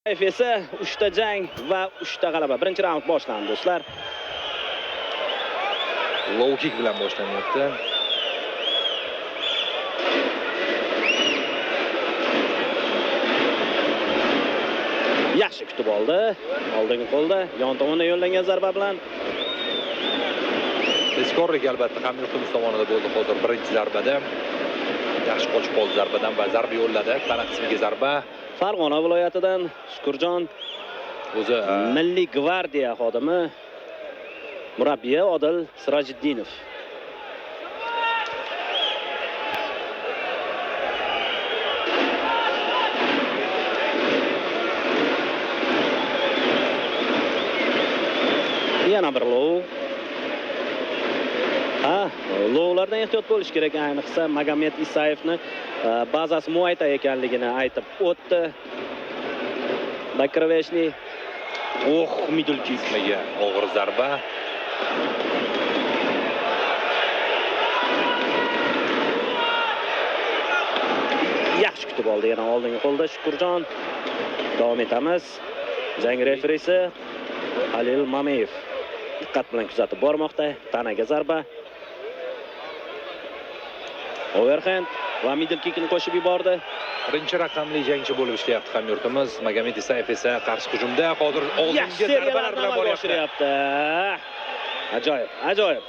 esa 3 ta jang va 3 ta g'alaba. Birinchi raund boshlandi do'stlar. Low kick bilan boshlanyapti. Yaxshi kutib oldi. Oldingi qo'lda yon tomonga yo'llangan zarba bilan Tezkorlik albatta Hamilton tomonidan bo'ldi hozir birinchi zarbada. Yaxshi qochib qoldi zarbadan va zarba yo'lladi. Tana qismiga zarba. Farg'ona viloyatidan Shukurjon o'zi Milliy gvardiya xodimi murabbiyi Odil Sirojiddinov. Yana bir low. Lowlardan ehtiyot bo'lish kerak, ayniqsa Magomed Isayevni bazasi Muay Thai ekanligini aytib o'tdi. Bakroveshni middle kickga og'ir zarba. Yaxshi kutib oldi yana oldingi qo'lda Shukurjon. Davom etamiz. Jang referisi Halil Mameyev diqqat bilan kuzatib bormoqda. Tanaga zarba. Overhand va middle kickni qo'shib yubordi. Birinchi raqamli jangchi bo'lib ishlayapti hamyurtimiz. Magomed Isayev esa qarshi hujumda hozir oldingi zarbalar bilan boryapti. Ajoyib, ajoyib.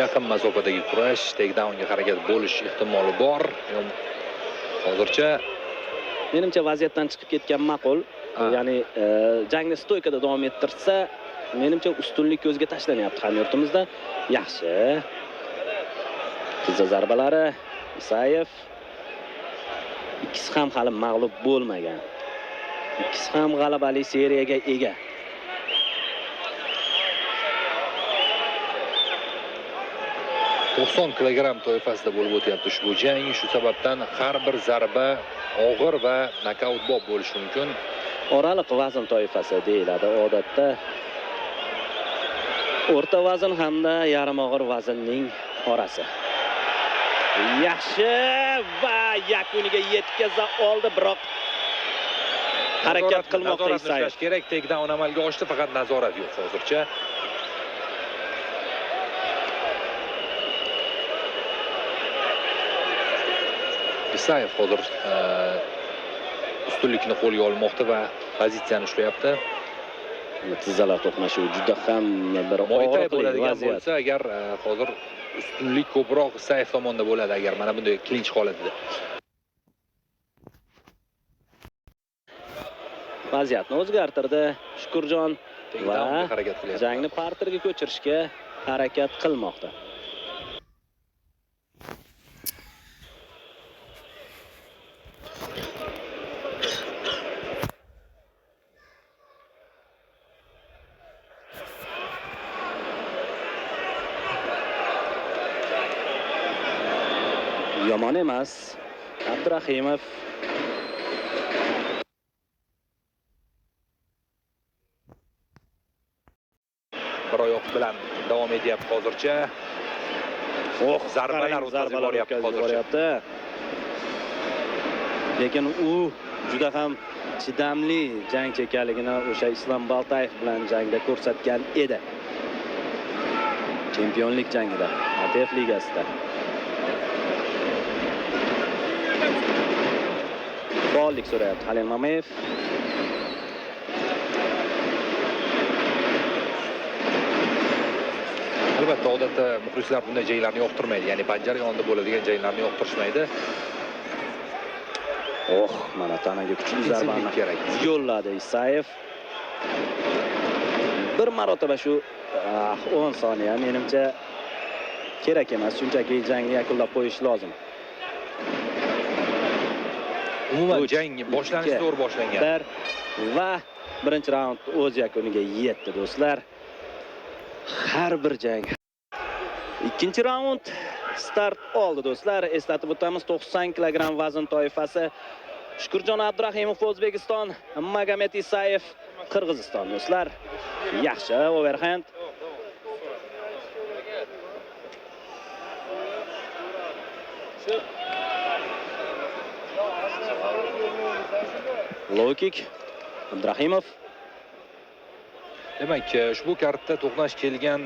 Yaqin masofadagi kurash, takedownga harakat bo'lish ehtimoli bor. Hozircha menimcha vaziyatdan chiqib ketgan ma'qul. Ya'ni jangni stoykada davom ettirsa, menimcha ustunlik ko'zga tashlanyapti hamyurtimizda. Yaxshi. Tizza zarbalari Isayev. Ikkisi ham hali mag'lub bo'lmagan. Ikkisi ham g'alabali seriyaga ega. ...90 kilogramm toifasida bo'lib o'tyapti ushbu jang. Shu sababdan har bir zarba og'ir va nokautbop bo'lishi mumkin. Oraliq vazn toifasi deyiladi odatda. O'rta vazn hamda yarim og'ir vaznning orasi. Yaxshi va yakuniga yetkaza oldi, biroq harakat qilmoqda Isayev. Kerak, takedown amalga oshdi, faqat nazorat yo'q hozircha. Isayev hozir ustunlikni qo'lga olmoqda va pozitsiyani ushlayapti. Tizzalar to'qnashuvi juda ham bir og'ir bo'ladigan bo'lsa, agar hozir ustunlik ko'proq Isayev tomonda bo'ladi, agar mana bunday klinch holatida. Vaziyatni o'zgartirdi Shukurjon va jangni parterga ko'chirishga harakat qilmoqda. Yomon emas. Abdurahimov bir oyoq bilan davom etyapti hozircha. Zarbalar o'tkazib lekin u juda ham chidamli jangchi ekanligini o'sha Islom Baltayev bilan jangda ko'rsatgan edi. Chempionlik jangida, ATF ligasida. Faollik so'rayapti Halil Mameyev. Albatta, odatda muxlislar bunday janglarni yoqtirmaydi. Ya'ni panjara yonida bo'ladigan janglarni yoqtirishmaydi. Mana tanaga kuchli zarbani yo'lladi Isayev. Bir marotaba shu 10 soniya menimcha kerak emas. Shunchaki jangni yakunlab qo'yish lozim. Umuman jang boshlanishi to'g'ri boshlangan. Va birinchi raund o'z yakuniga yetdi do'stlar. Har bir jang. Ikkinchi raund start oldi do'stlar. Eslatib o'tamiz, 90 kilogramm vazn toifasi. Shukurjon Abdurahimov O'zbekiston, Magomed Isayev Qirg'iziston do'stlar. Yaxshi overhand. Low kick. Abdurahimov. Demak, ushbu kartda to'qnash kelgan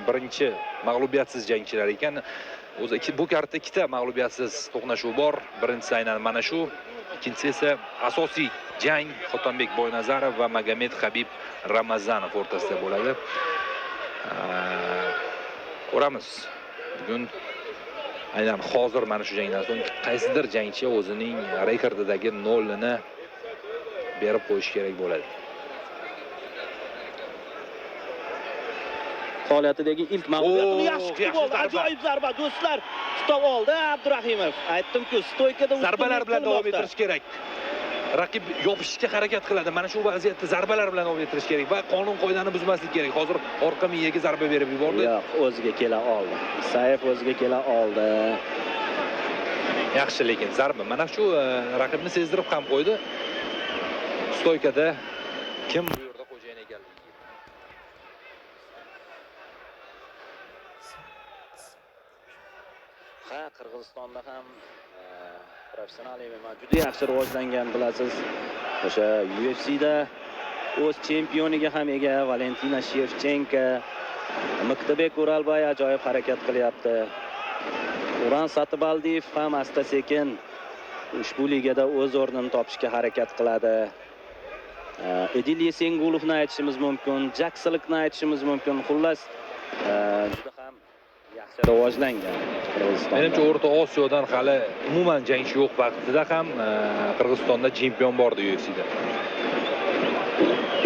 birinchi mag'lubiyatsiz jangchilar ekan. O'zi bu kartda ikkita mag'lubiyatsiz to'qnashuv bor. Birinchisi aynan mana shu, ikkinchisi esa asosiy jang Xotanbek Boynazarov va Magomed Habib Ramazanov o'rtasida bo'ladi. Ko'ramiz. Bugun aynan hozir mana shu jangdan so'ng qaysidir jangchi o'zining rekordidagi 0 ni berib qo'yish kerak bo'ladi. Faoliyatidagi ilk mag'lubiyatini yaxshi kutib oldi. Ajoyib zarba do'stlar. Tutib oldi Abdurahimov. Aytdim-ku, stoykada zarbalar bilan davom ettirish kerak. Raqib yopishishga harakat qiladi. Mana shu vaziyatda zarbalar bilan davom ettirish kerak va qonun qoidani buzmaslik kerak. Hozir orqa miyaga zarba berib yubordi. Yo'q, o'ziga kela oldi. Isayev o'ziga kela oldi. Yaxshi, lekin zarba mana shu raqibni sezdirib ham qo'ydi. Stoykada kim bu yerda xo'jayin ekanligi. Ha, Qirg'izistonda ham professional MMA juda yaxshi rivojlangan, bilasiz. O'sha UFCda o'z chempioniga ham ega Valentina Shevchenko, Miqtabek O'ralboy ajoyib harakat qilyapti. Uran Satibaldiyev ham asta-sekin ushbu ligada o'z o'rnini topishga harakat qiladi. Edil Yesengulovni aytishimiz mumkin, Jakslikni aytishimiz mumkin. Xullas, juda ham yaxshi rivojlangan Qirg'iziston. Menimcha O'rta Osiyodan hali umuman jangchi yo'q vaqtida ham Qirg'izistonda chempion bordi UFCda.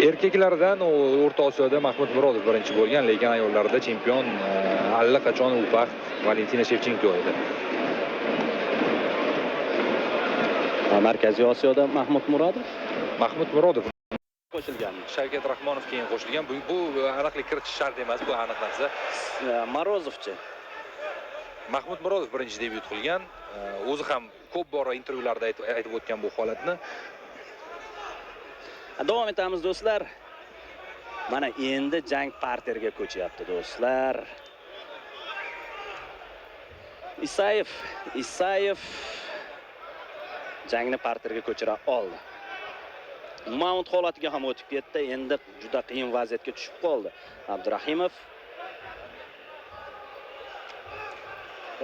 Erkaklardan O'rta Osiyoda Mahmud Murodov birinchi bo'lgan, lekin ayollarda chempion allaqachon u vaqt Valentina Shevchenko edi. Markaziy Osiyoda Mahmud Murodov qo'shilgan. Shavkat Rahmonov keyin qo'shilgan. Bu aniqlik kiritish shart emas, bu aniq narsa. Morozovchi. Mahmud Murodov birinchi debyut qilgan. O'zi ham ko'p bora intervyularda aytib o'tgan bu holatni. Davom etamiz do'stlar. Mana endi jang parterga ko'chyapti do'stlar. Isayev jangni parterga ko'chira oldi. Mount holatiga ham o'tib ketdi. Endi juda qiyin vaziyatga tushib qoldi Abdurahimov.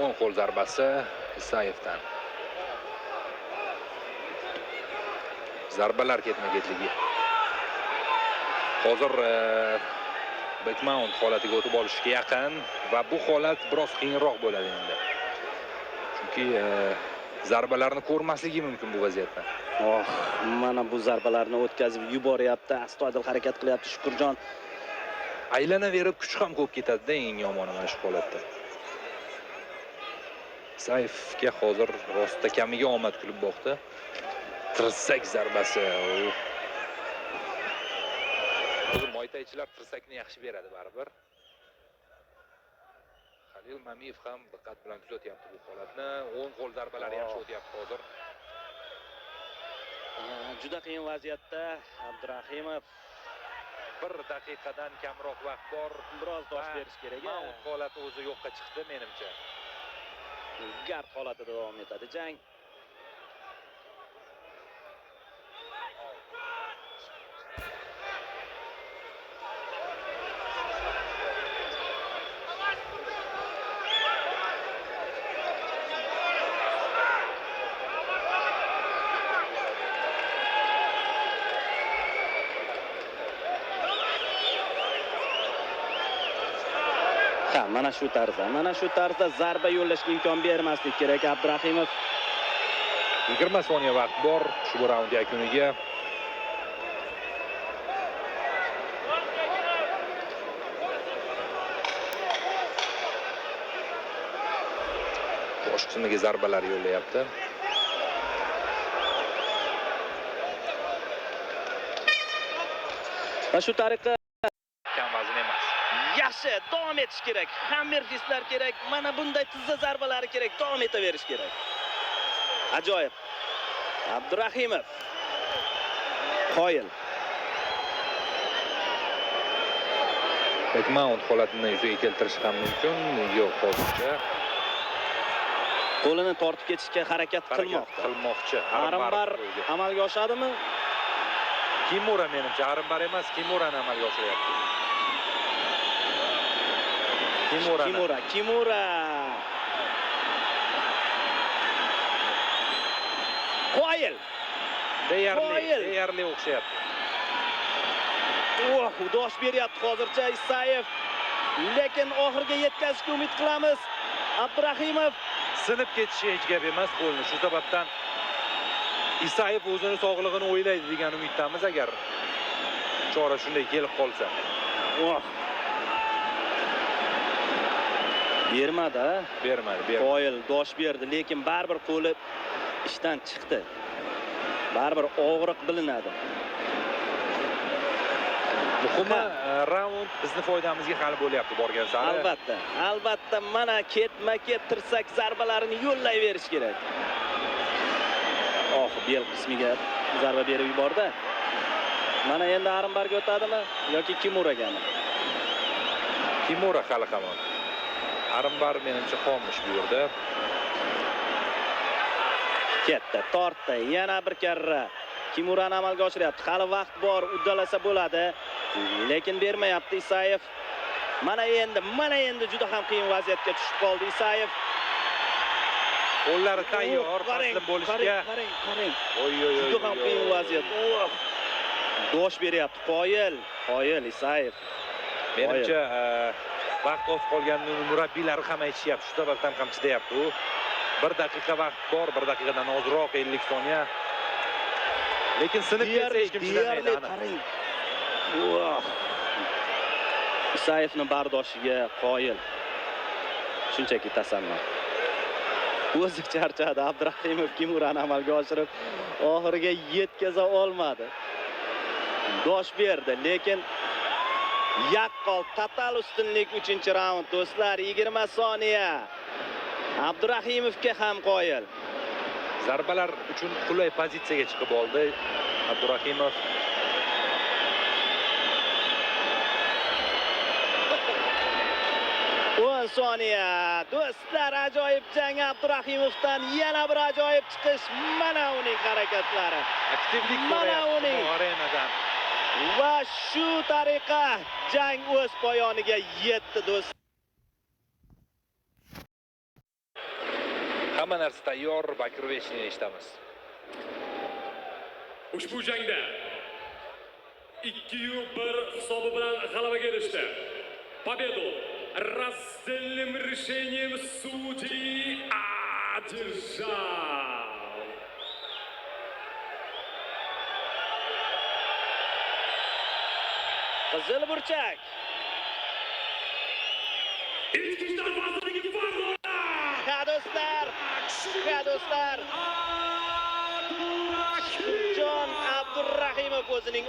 O'ng qo'l zarbasi Isayevdan. Zarbalar ketma-ketligi. Hozir back mount holatiga o'tib olishga yaqin va bu holat biroz qiyinroq bo'ladi endi. Chunki zarbalarni ko'rmasligi mumkin bu vaziyatda. Mana bu zarbalarni o'tkazib yuboryapti, astoydil harakat qilyapti Shukurjon. Aylanaverib kuch ham ko'p ketadi-da, eng yomoni mana shu holatda. Isayevga hozir rostda kamiga omad kulib boqdi. Tirsak zarbasi. O'zi moytaychilar tirsakni yaxshi beradi baribir. Halil Mamiyev ham diqqat bilan kuzatyapti bu holatni. O'ng qo'l zarbalari yaxshi o'tyapti hozir. Juda qiyin vaziyatda Abdurahimov. 1 daqiqadan kamroq vaqt bor. Biroz dosh berish kerak. Mount holati o'zi yo'qqa chiqdi menimcha. Gard holatida davom etadi jang. Mana shu tarzda zarba yo'llashga imkon bermaslik kerak Abdurahimov. 20 soniya vaqt bor ushbu raund yakuniga. Bosh qismiga zarbalar yo'llayapti. Va shu tariqa kam vazn emas. Yaxshi, davom etish kerak. Hammer fistlar kerak. Mana bunday tizza zarbalari kerak. Davom etaverish kerak. Ajoyib. Abdurahimov. Qoyil. Back mount holatini yuzaga keltirish ham mumkin. Yo'q, hozircha. Qo'lini tortib ketishga harakat qilmoqchi. Arimbar amalga oshadimi? Kimura menimcha Arimbar emas, Kimurani amalga oshiryapti. Kimura. Qoyil. Deyarli o'xshayapti. Dosh beryapti hozircha Isayev. Lekin oxirga yetkazishga umid qilamiz. Abdurahimov Sinib ketishi hech gap emas qo'lni. Shu sababdan Isayev o'zini sog'lig'ini o'ylaydi degan umiddamiz agar chora shunday kelib qolsa. Bermadi. Qoyil dosh berdi, lekin baribir qo'li ishdan chiqdi. Baribir og'riq bilinadi. Muhimi raund bizni foydamizga hal bo'lyapti borgan sari. Albatta, mana ketma-ket tirsak zarbalarini yo'llayverish kerak. Bel qismiga zarba berib yubordi. Mana endi Arimbarga o'tadimi yoki Kimuragami? Kimura hali hamon. Arimbar menimcha xommish bu yerda. Ketdi, tortdi, yana bir karra. Kimurani amalga oshiryapti. Hali vaqt bor, uddalasa bo'ladi. Lekin bermayapti Isayev. Mana endi juda ham qiyin vaziyatga tushib qoldi Isayev. Qo'llari tayyor, taslim bo'lishga. Qarang. Juda ham qiyin vaziyat. Dosh beryapti Qoyil Isayev. Menimcha vaqt oz qolganini murabbiylar ham aytishyapti. Shu sababdan ham chidayapti u. 1 daqiqa vaqt bor, 1 daqiqadan ozroq 50 soniya. Lekin sinib ketsa hech kim chidamaydi ana. Isayevning bardoshiga Qoyil. Shunchaki tasanno. O'zi charchadi. Abdurahimov Kimurani amalga oshirib, oxiriga yetkaza olmadi. Dosh berdi, lekin yaqqol total ustunlik 3-raund do'stlar. 20 soniya. Abdurahimovga ham Qoyil. Zarbalar uchun qulay pozitsiyaga chiqib oldi Abdurahimov. Soniya. Do'stlar, ajoyib jang Abdurahimovdan, yana bir ajoyib chiqish. Mana uning harakatlari. Aktivlik arenadan. Va shu tariqa jang o'z poyoniga yetdi do'stlar. Hamma narsa tayyor, Bakirvechni eshitamiz. Ushbu jangda 2-1 hisobi bilan g'alabaga erishdi. Победу раздельным решением судей одержал Qizil burchak. Do'stlar. Jon Abdurahimov o'zining